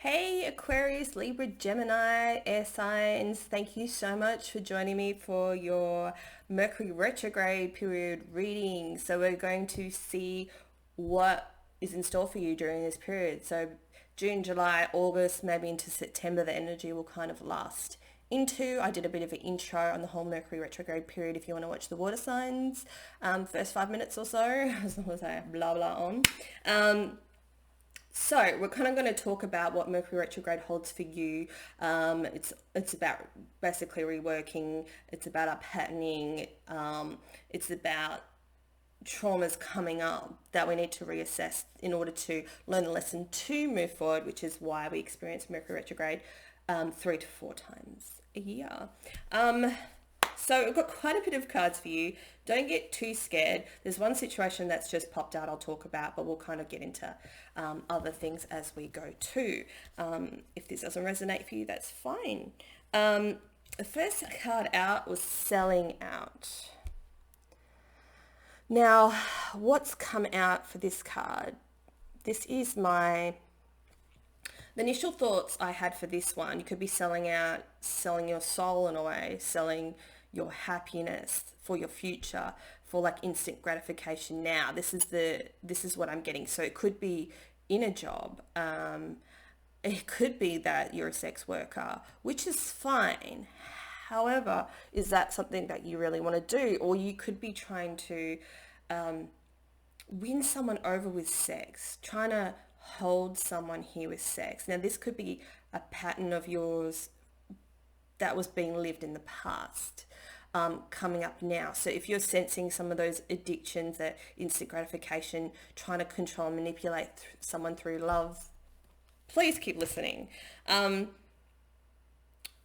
Hey Aquarius, Libra, Gemini, air signs, thank you so much for joining me for your Mercury Retrograde period reading. So we're going to see what is in store for you during this period. So June, July, August, maybe into September, the energy will kind of last into. I did a bit of an intro on the whole Mercury retrograde period if you want to watch the water signs, first 5 minutes or so, as long as I blah blah on. So we're kind of going to talk about what Mercury retrograde holds for you. It's about basically reworking. It's about unpatterning. It's about traumas coming up that we need to reassess in order to learn the lesson to move forward, which is why we experience Mercury retrograde 3 to 4 times a year. So I've got quite a bit of cards for you. Don't get too scared. There's one situation that's just popped out I'll talk about, but we'll kind of get into other things as we go too. If this doesn't resonate for you, that's fine. The first card out was selling out. Now, what's come out for this card? This is the initial thoughts I had for this one. You could be selling out, selling your soul in a way, selling your happiness for your future, for like instant gratification now. This is what I'm getting. So it could be in a job. It could be that you're a sex worker, which is fine. However, is that something that you really want to do? Or you could be trying to win someone over with sex, trying to hold someone here with sex. Now, this could be a pattern of yours that was being lived in the past, coming up now. So if you're sensing some of those addictions, that instant gratification, trying to control and manipulate someone through love, please keep listening.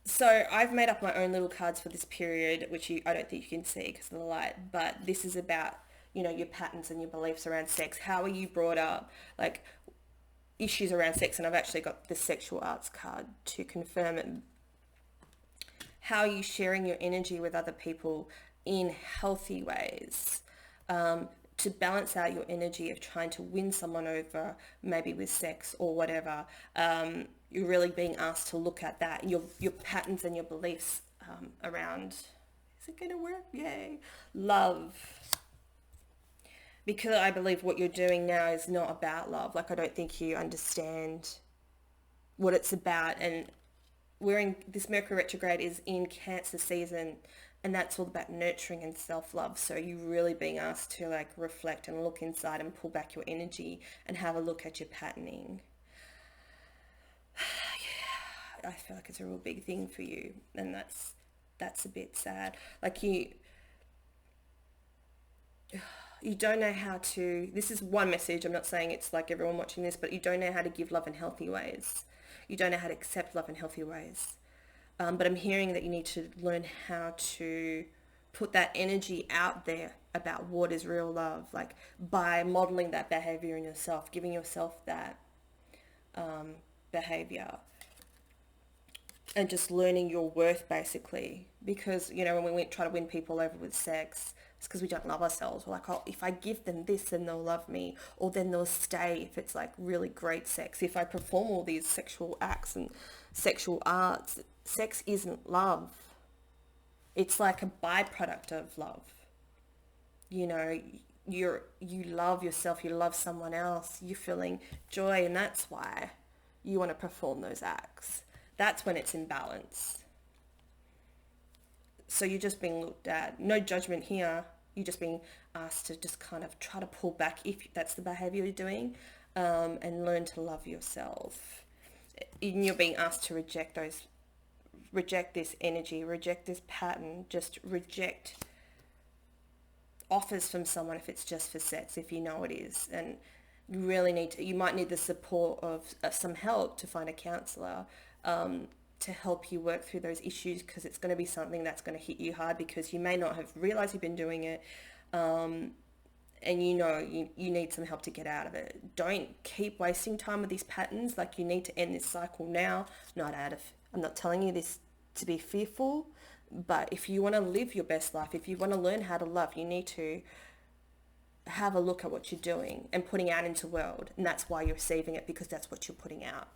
So I've made up my own little cards for this period, which I don't think you can see because of the light, but this is about, your patterns and your beliefs around sex. How are you brought up? Like issues around sex, and I've actually got the sexual arts card to confirm it. How are you sharing your energy with other people in healthy ways, to balance out your energy of trying to win someone over, maybe with sex or whatever. You're really being asked to look at that, your patterns and your beliefs around, is it going to work? Yay. Love. Because I believe what you're doing now is not about love. Like, I don't think you understand what it's about. And this Mercury retrograde is in Cancer season, and that's all about nurturing and self-love. So you're really being asked to like reflect and look inside and pull back your energy and have a look at your patterning. Yeah, I feel like it's a real big thing for you, and that's a bit sad. Like you don't know how to, this is one message, I'm not saying it's like everyone watching this, but you don't know how to give love in healthy ways. You don't know how to accept love in healthy ways. But I'm hearing that you need to learn how to put that energy out there about what is real love, like by modeling that behavior in yourself, giving yourself that behavior, and just learning your worth, basically. Because, when we try to win people over with sex, it's because we don't love ourselves. We're like, oh, if I give them this, then they'll love me, or then they'll stay if it's like really great sex. If I perform all these sexual acts and sexual arts, sex isn't love. It's like a byproduct of love. You love yourself, you love someone else, you're feeling joy, and that's why you want to perform those acts. That's when it's in balance. So you're just being looked at. No judgment here. You're just being asked to just kind of try to pull back if that's the behavior you're doing, and learn to love yourself. And you're being asked to reject this energy, reject this pattern, just reject offers from someone if it's just for sex, if you know it is. And you might need the support of some help to find a counsellor, to help you work through those issues, because it's going to be something that's going to hit you hard, because you may not have realized you've been doing it, and you need some help to get out of it. Don't keep wasting time with these patterns. Like, you need to end this cycle now. I'm not telling you this to be fearful, but if you want to live your best life, if you want to learn how to love, you need to have a look at what you're doing and putting out into the world. And that's why you're receiving it, because that's what you're putting out.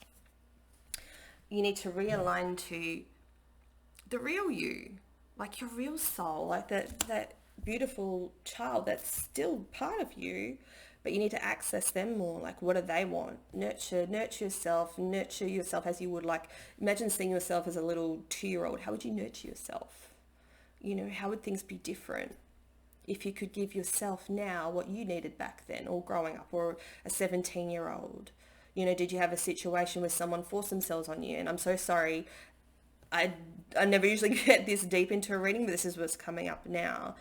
you need to realign to the real you, like your real soul, like that beautiful child that's still part of you, but you need to access them more. Like, what do they want? Nurture yourself as you would, like, imagine seeing yourself as a little 2-year-old. How would you nurture yourself? You know, how would things be different if you could give yourself now what you needed back then, or growing up, or a 17-year-old? You know, did you have a situation where someone forced themselves on you? And I'm so sorry, I I never usually get this deep into a reading, but this is what's coming up now.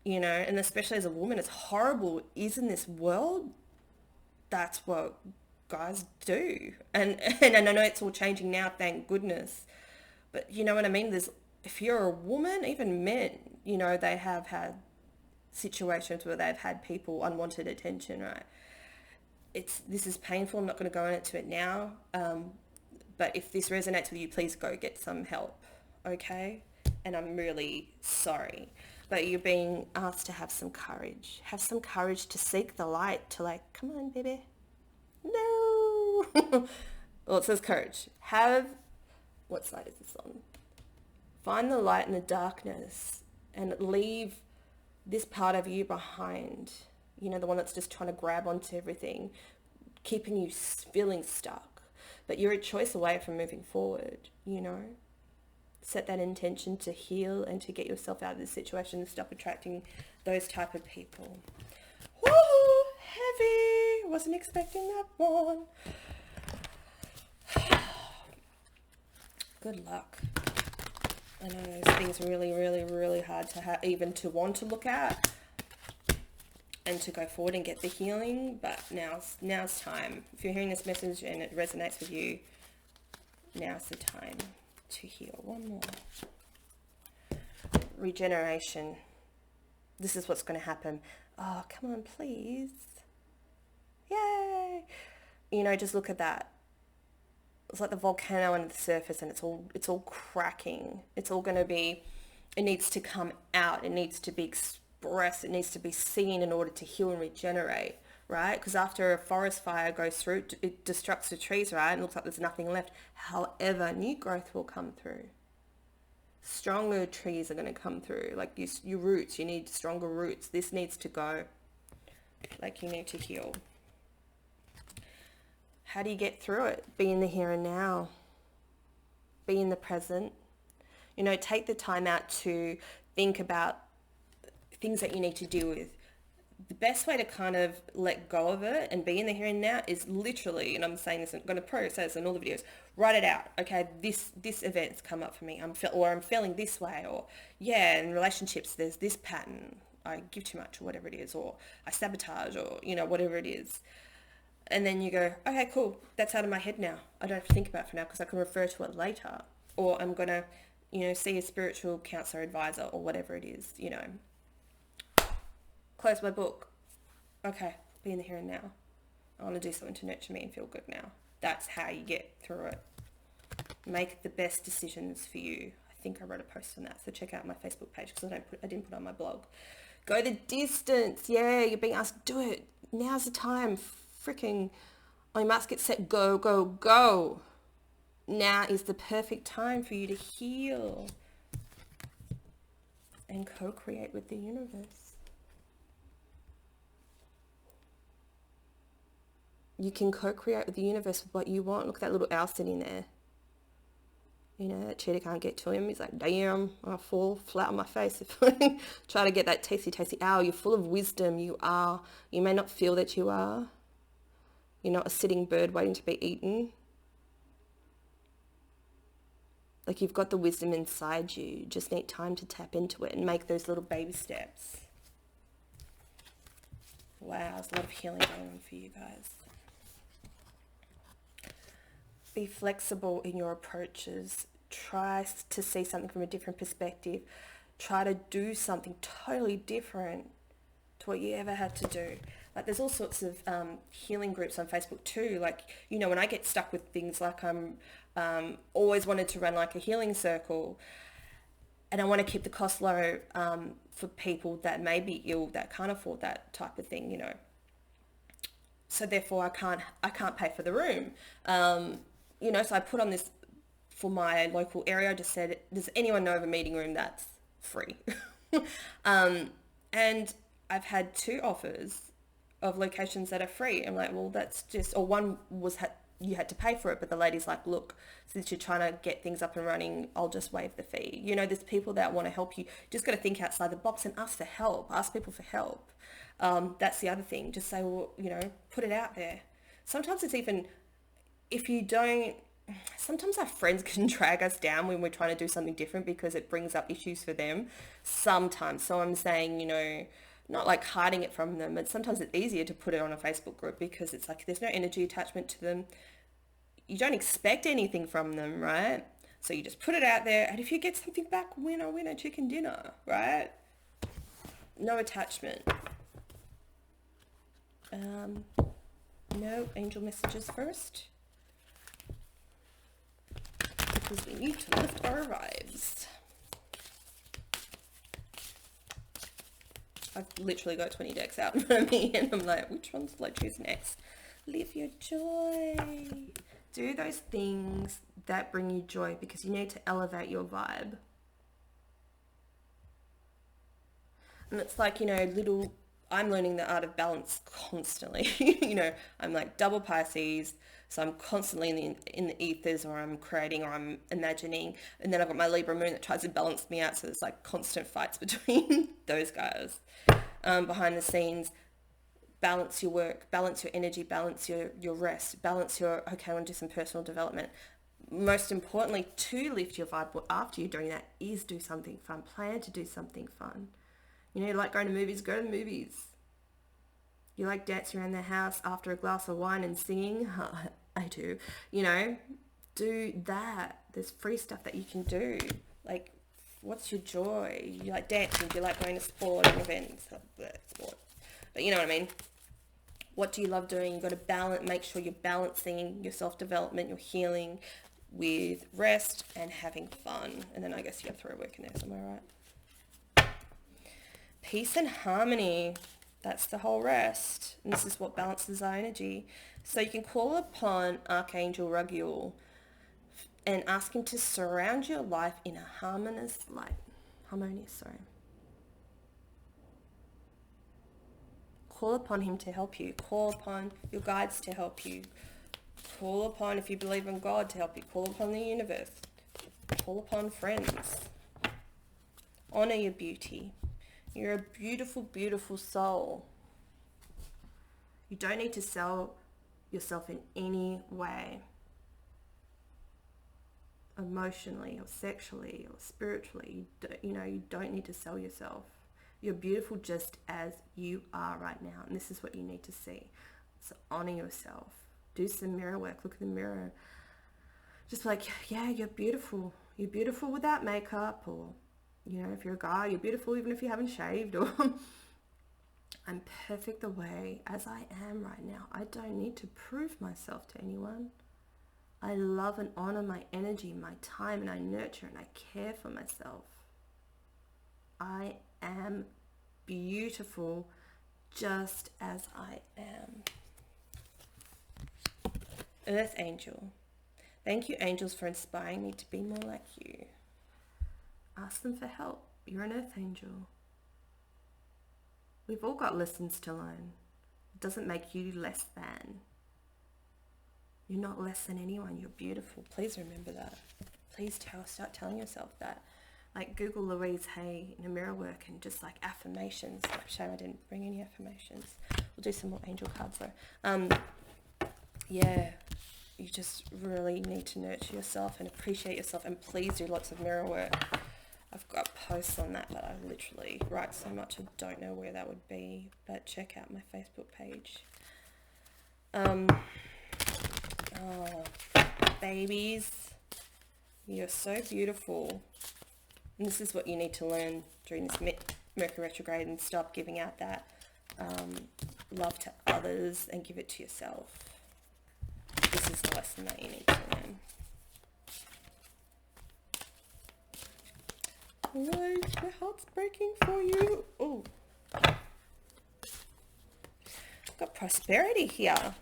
You know, and especially as a woman, as horrible is in this world, that's what guys do. And I know it's all changing now, thank goodness. But you know what I mean? There's, if you're a woman, even men, you know, they have had situations where they've had people unwanted attention, right? This is painful. I'm not going to go into it now. But if this resonates with you, please go get some help, okay? And I'm really sorry. But you're being asked to have some courage. Have some courage to seek the light, to, like, come on, baby. No. Well, it says courage. What side is this on? Find the light in the darkness and leave this part of you behind. You know, the one that's just trying to grab onto everything, keeping you feeling stuck. But you're a choice away from moving forward, you know. Set that intention to heal and to get yourself out of this situation and stop attracting those type of people. Woo! Heavy! Wasn't expecting that one. Good luck. I know those things are really, really, really hard to even to want to look at and to go forward and get the healing, but now's time. If you're hearing this message and it resonates with you, now's the time to heal. One more. Regeneration. This is what's going to happen. Oh, come on, please. Yay! You know, just look at that. It's like the volcano under the surface, and it's all cracking. It's all going to be, it needs to come out. It needs to be expressed. It needs to be seen in order to heal and regenerate, right? Because after a forest fire goes through, it destructs the trees, right? And it looks like there's nothing left. However, new growth will come through. Stronger trees are going to come through. Like your roots, you need stronger roots. This needs to go. Like, you need to heal. How do you get through it? Be in the here and now. Be in the present. You know, take the time out to think about things that you need to deal with. The best way to kind of let go of it and be in the here and now is literally, and I'm saying this, I'm going to say this in all the videos, write it out. Okay, this event's come up for me. I'm feeling this way, or yeah, in relationships there's this pattern. I give too much, or whatever it is, or I sabotage, or you know, whatever it is. And then you go, okay, cool, that's out of my head now. I don't have to think about it for now because I can refer to it later. Or I'm going to, you know, see a spiritual counselor, advisor, or whatever it is, you know. Close my book. Okay, be in the here and now. I want to do something to nurture me and feel good now. That's how you get through it. Make the best decisions for you. I think I wrote a post on that, so check out my Facebook page because I didn't put it on my blog. Go the distance. Yeah, you're being asked to do it. Now's the time. Freaking on your marks, get set, go, go, go. Now is the perfect time for you to heal and co-create with the universe. You can co-create with the universe with what you want. Look at that little owl sitting there. You know, that cheetah can't get to him. He's like, damn, I'll fall flat on my face if I try to get that tasty, tasty owl. You're full of wisdom. You are. You may not feel that you are. You're not a sitting bird waiting to be eaten. Like, you've got the wisdom inside you. You just need time to tap into it and make those little baby steps. Wow, there's a lot of healing going on for you guys. Be flexible in your approaches. Try to see something from a different perspective. Try to do something totally different to what you ever had to do. Like, there's all sorts of healing groups on Facebook too. Like, you know, when I get stuck with things, like I'm always wanted to run like a healing circle, and I want to keep the cost low for people that may be ill, that can't afford that type of thing, you know. So therefore I can't pay for the room. You know, so I put on this for my local area. I just said, does anyone know of a meeting room that's free? And I've had 2 offers of locations that are free. I'm like, well, that's just, or one was, you had to pay for it, but the lady's like, look, since you're trying to get things up and running, I'll just waive the fee. You know, there's people that want to help you. Just got to think outside the box and ask for help. Ask people for help. That's the other thing. Just say, well, you know, put it out there. Sometimes it's even, if you don't, sometimes our friends can drag us down when we're trying to do something different because it brings up issues for them sometimes. So I'm saying, you know, not like hiding it from them, but sometimes it's easier to put it on a Facebook group because it's like there's no energy attachment to them. You don't expect anything from them, right? So you just put it out there, and if you get something back, winner, winner, chicken dinner, right? No attachment. No angel messages first, because we need to lift our vibes. I've literally got 20 decks out in front of me, and I'm like, which ones will I choose next? Live your joy. Do those things that bring you joy, because you need to elevate your vibe. And it's like, you know, I'm learning the art of balance constantly. You know, I'm like double Pisces, so I'm constantly in the ethers, or I'm creating, or I'm imagining. And then I've got my Libra moon that tries to balance me out, so there's like constant fights between those guys. Behind the scenes, balance your work, balance your energy, balance your rest, balance your, okay, I want to do some personal development. Most importantly, to lift your vibe after you're doing that is do something fun. Plan to do something fun. You know, you like going to movies, go to the movies. You like dancing around the house after a glass of wine and singing? I do. You know, do that. There's free stuff that you can do. Like, what's your joy? You like dancing? Do you like going to sporting events? Sport. But you know what I mean. What do you love doing? You've got to balance, make sure you're balancing your self-development, your healing with rest and having fun. And then I guess you have throw work in there somewhere, right? Peace and harmony. That's the whole rest. And this is what balances our energy. So you can call upon Archangel Raguel and ask him to surround your life in a harmonious light. Call upon him to help you. Call upon your guides to help you. Call upon, if you believe in God, to help you. Call upon the universe. Call upon friends. Honor your beauty. You're a beautiful, beautiful soul. You don't need to sell yourself in any way. Emotionally or sexually or spiritually. You don't need to sell yourself. You're beautiful just as you are right now. And this is what you need to see. So honor yourself. Do some mirror work. Look in the mirror. Just like, yeah, you're beautiful. You're beautiful without makeup, or you know, if you're a guy, you're beautiful even if you haven't shaved, or I'm perfect the way as I am right now. I don't need to prove myself to anyone. I love and honor my energy, my time, and I nurture and I care for myself. I am beautiful just as I am. Earth Angel. Thank you, angels, for inspiring me to be more like you. Ask them for help. You're an Earth Angel. We've all got lessons to learn. It doesn't make you less than. You're not less than anyone. You're beautiful. Please remember that. Please start telling yourself that. Like Google Louise Hay in a mirror work and just like affirmations. Shame I didn't bring any affirmations. We'll do some more angel cards though. Yeah, you just really need to nurture yourself and appreciate yourself, and please do lots of mirror work. I've got posts on that, but I literally write so much I don't know where that would be, but check out my Facebook page. Oh, babies, you're so beautiful. And this is what you need to learn during this Mercury Retrograde, and stop giving out that love to others and give it to yourself. This is the lesson that you need to learn. Right, my heart's breaking for you. Oh, got prosperity here.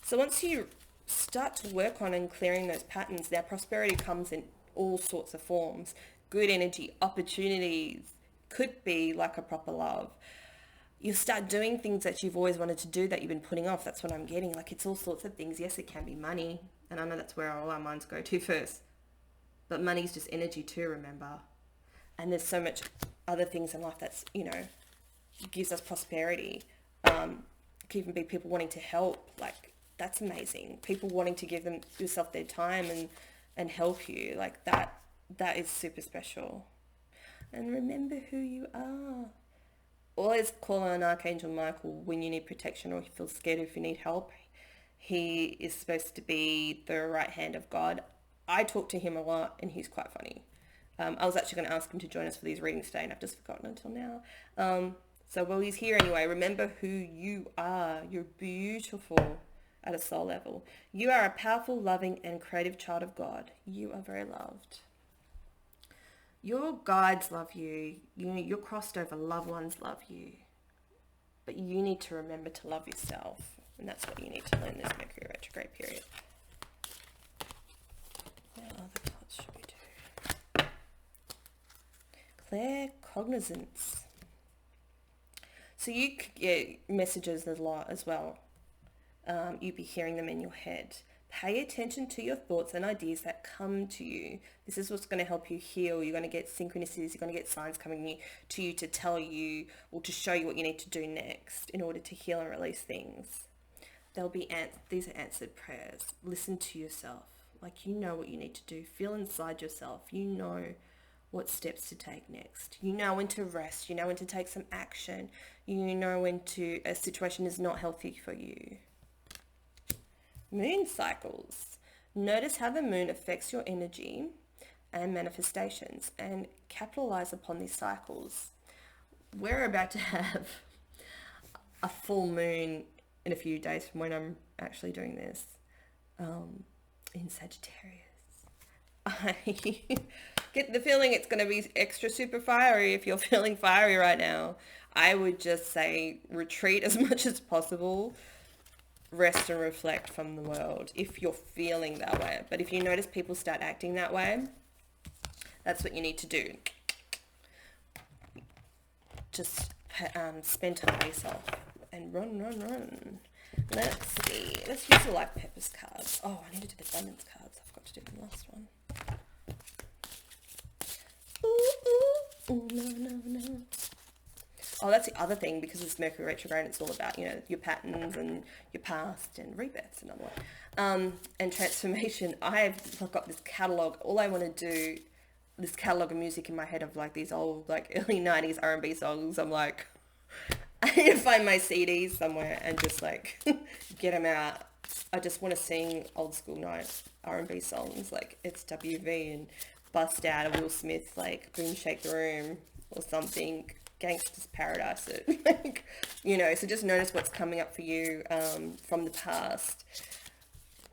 So once you start to work on and clearing those patterns. Now, prosperity comes in all sorts of forms. Good energy, opportunities, could be like a proper love. You start doing things that you've always wanted to do that you've been putting off. That's what I'm getting. Like, it's all sorts of things. Yes, it can be money. And I know that's where all our minds go to first. But money's just energy too, remember? And there's so much other things in life that's, gives us prosperity. It could even be people wanting to help. Like, that's amazing. People wanting to give yourself their time and help you. Like, that is super special. And remember who you are. Always call on Archangel Michael when you need protection or you feel scared, if you need help. He is supposed to be the right hand of God. I talk to him a lot and he's quite funny. I was actually going to ask him to join us for these readings today and I've just forgotten until now. So while he's here anyway, remember who you are. You're beautiful at a soul level. You are a powerful, loving and creative child of God. You are very loved. Your guides love you. Your crossed over loved ones love you. But you need to remember to love yourself. And that's what you need to learn this Mercury retrograde period. What other cards should we do? Claircognizance. So you could get messages a lot as well. You'd be hearing them in your head. Pay attention to your thoughts and ideas that come to you. This is what's going to help you heal. You're going to get synchronicities. You're going to get signs coming to you to tell you or to show you what you need to do next in order to heal and release things. These are answered prayers. Listen to yourself. Like, you know what you need to do. Feel inside yourself. You know what steps to take next. You know when to rest. You know when to take some action. You know when a situation is not healthy for you. Moon cycles. Notice how the moon affects your energy and manifestations and capitalize upon these cycles. We're about to have a full moon in a few days from when I'm actually doing this in Sagittarius. I get the feeling it's going to be extra super fiery. If you're feeling fiery right now, I would just say retreat as much as possible. Rest and reflect from the world if you're feeling that way. But if you notice people start acting that way, that's what you need to do. Just spend time with yourself and run. Let's see. Let's use the life purpose cards. Oh, I need to do the abundance cards. I forgot to do the last one. Ooh, no. Oh, that's the other thing, because it's Mercury retrograde. It's all about, your patterns and your past and rebirths, another one. And transformation. I've got this catalog. All I want to do, this catalog of music in my head of like these old, like early 90s R&B songs. I'm like, I need to find my CDs somewhere and just like get them out. I just want to sing old school night R&B songs like it's WV and bust out a Will Smith, like Boom Shake the Room or something. Gangster's Paradise it. Like, so just notice what's coming up for you from the past.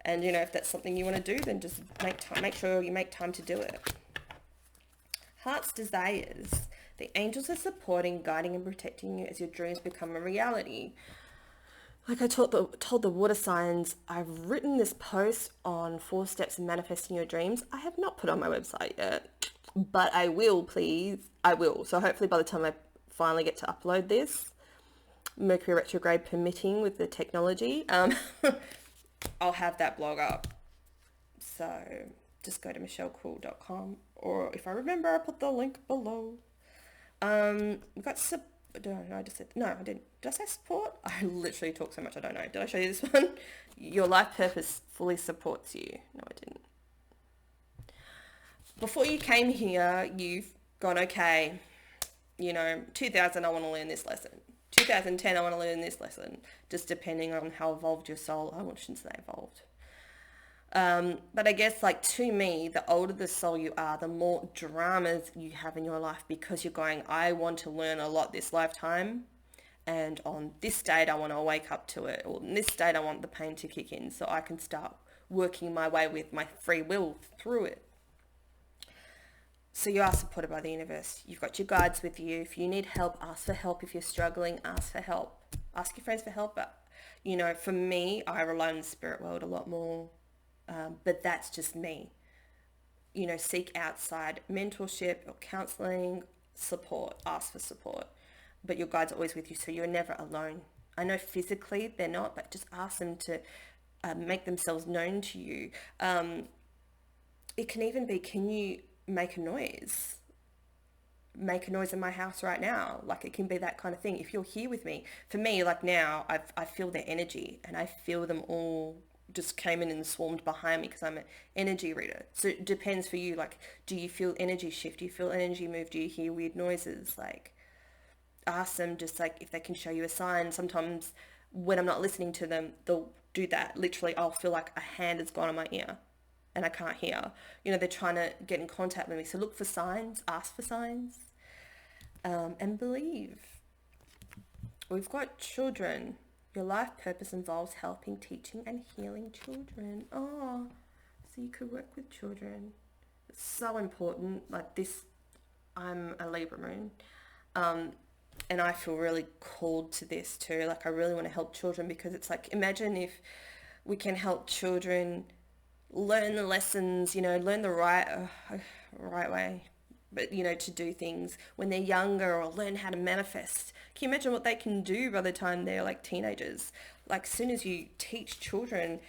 And, if that's something you want to do, then just make sure you make time to do it. Heart's desires. The angels are supporting, guiding and protecting you as your dreams become a reality. Like I told the water signs, I've written this post on 4 steps in manifesting your dreams. I have not put on my website yet, but I will, please. I will. So hopefully by the time I finally get to upload this, Mercury retrograde permitting with the technology, I'll have that blog up. So just go to michellecool.com, or if I remember, I'll put the link below. We got I didn't. Did I say support? I literally talk so much I don't know. Did I show you this one? Your life purpose fully supports you. No, I didn't. Before you came here, you've gone, okay, 2000, I want to learn this lesson. 2010, I want to learn this lesson. Just depending on how evolved your soul, I shouldn't say evolved. But I guess, like, to me, the older the soul you are, the more dramas you have in your life, because you're going, I want to learn a lot this lifetime, and on this date I want to wake up to it, or on this date I want the pain to kick in so I can start working my way with my free will through it. So you are supported by the universe. You've got your guides with you. If you need help, ask for help. If you're struggling, ask for help. Ask your friends for help. But, for me, I rely on the spirit world a lot more But that's just me. Seek outside mentorship or counseling, support, ask for support. But your guides are always with you, so you're never alone. I know physically they're not, but just ask them to make themselves known to you. It can even be, can you make a noise? Make a noise in my house right now. Like, it can be that kind of thing. If you're here with me, for me, like now, I feel their energy, and I feel them all just came in and swarmed behind me because I'm an energy reader. So it depends for you. Like, do you feel energy shift? Do you feel energy move? Do you hear weird noises? Like, ask them just like if they can show you a sign. Sometimes when I'm not listening to them, they'll do that. Literally, I'll feel like a hand has gone on my ear and I can't hear. They're trying to get in contact with me. So look for signs, ask for signs, and believe. We've got children. Your life purpose involves helping, teaching, and healing children. Oh, so you could work with children. It's so important. Like this, I'm a Libra moon. And I feel really called to this too. Like, I really want to help children, because it's like, imagine if we can help children learn the lessons, learn the right way, but to do things when they're younger, or learn how to manifest. Can you imagine what they can do by the time they're like teenagers? Like, as soon as you teach children,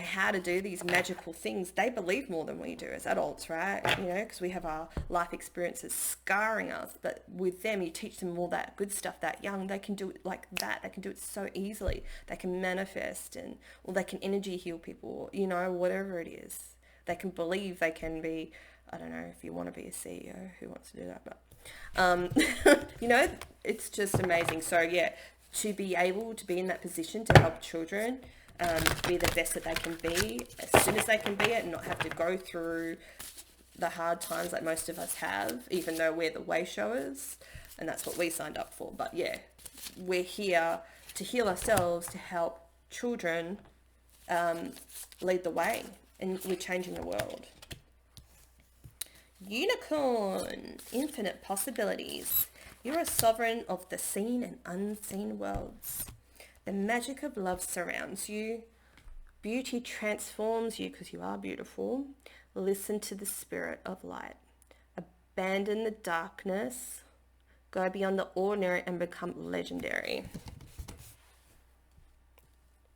how to do these magical things, they believe more than we do as adults, right? Because we have our life experiences scarring us. But with them, you teach them all that good stuff that young. They can do it like that. They can do it so easily. They can manifest, or they can energy heal people, whatever it is. They can believe. They can be, I don't know if you want to be a CEO, who wants to do that? But, it's just amazing. So yeah, to be able to be in that position to help children, be the best that they can be as soon as they can be it, and not have to go through the hard times like most of us have, even though we're the way showers, and that's what we signed up for. But yeah, we're here to heal ourselves, to help children lead the way, and we're changing the world. Unicorn, infinite possibilities. You're a sovereign of the seen and unseen worlds. The magic of love surrounds you. Beauty transforms you because you are beautiful. Listen to the spirit of light. Abandon the darkness. Go beyond the ordinary and become legendary.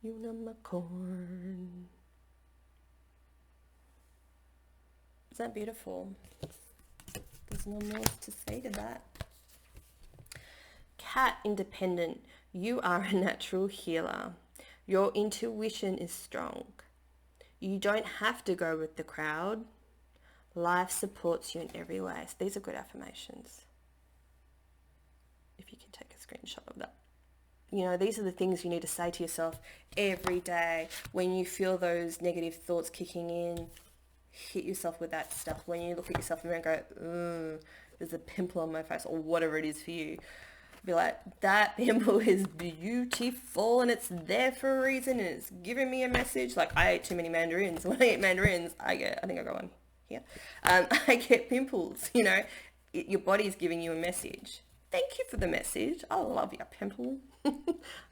Unicorn. Is that beautiful? There's no more to say to that. Cat independent. You are a natural healer. Your intuition is strong. You don't have to go with the crowd. Life supports you in every way. So these are good affirmations. If you can take a screenshot of that. These are the things you need to say to yourself every day. When you feel those negative thoughts kicking in, hit yourself with that stuff. When you look at yourself in the mirror and go, there's a pimple on my face, or whatever it is for you. Be like, that pimple is beautiful and it's there for a reason and it's giving me a message. Like, I ate too many mandarins. When I eat mandarins, I think I got one here. I get pimples, Your body's giving you a message. Thank you for the message. I love your pimple. All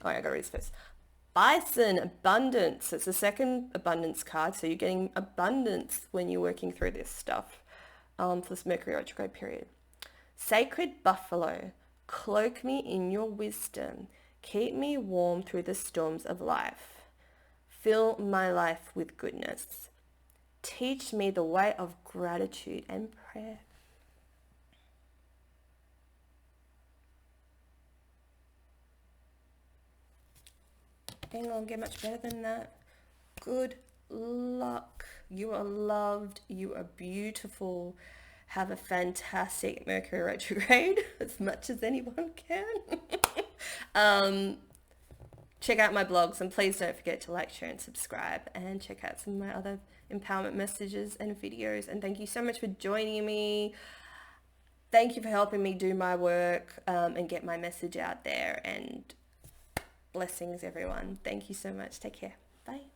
right, I gotta read this first. Bison, abundance. It's the second abundance card. So you're getting abundance when you're working through this stuff for this Mercury Retrograde period. Sacred buffalo. Cloak me in your wisdom. Keep me warm through the storms of life. Fill my life with goodness. Teach me the way of gratitude and prayer. Ain't gonna get much better than that. Good luck. You are loved. You are beautiful. Have a fantastic Mercury retrograde, as much as anyone can. Check out my blogs, and please don't forget to like, share, and subscribe, and check out some of my other empowerment messages and videos. And thank you so much for joining me. Thank you for helping me do my work and get my message out there. And blessings, everyone. Thank you so much. Take care. Bye.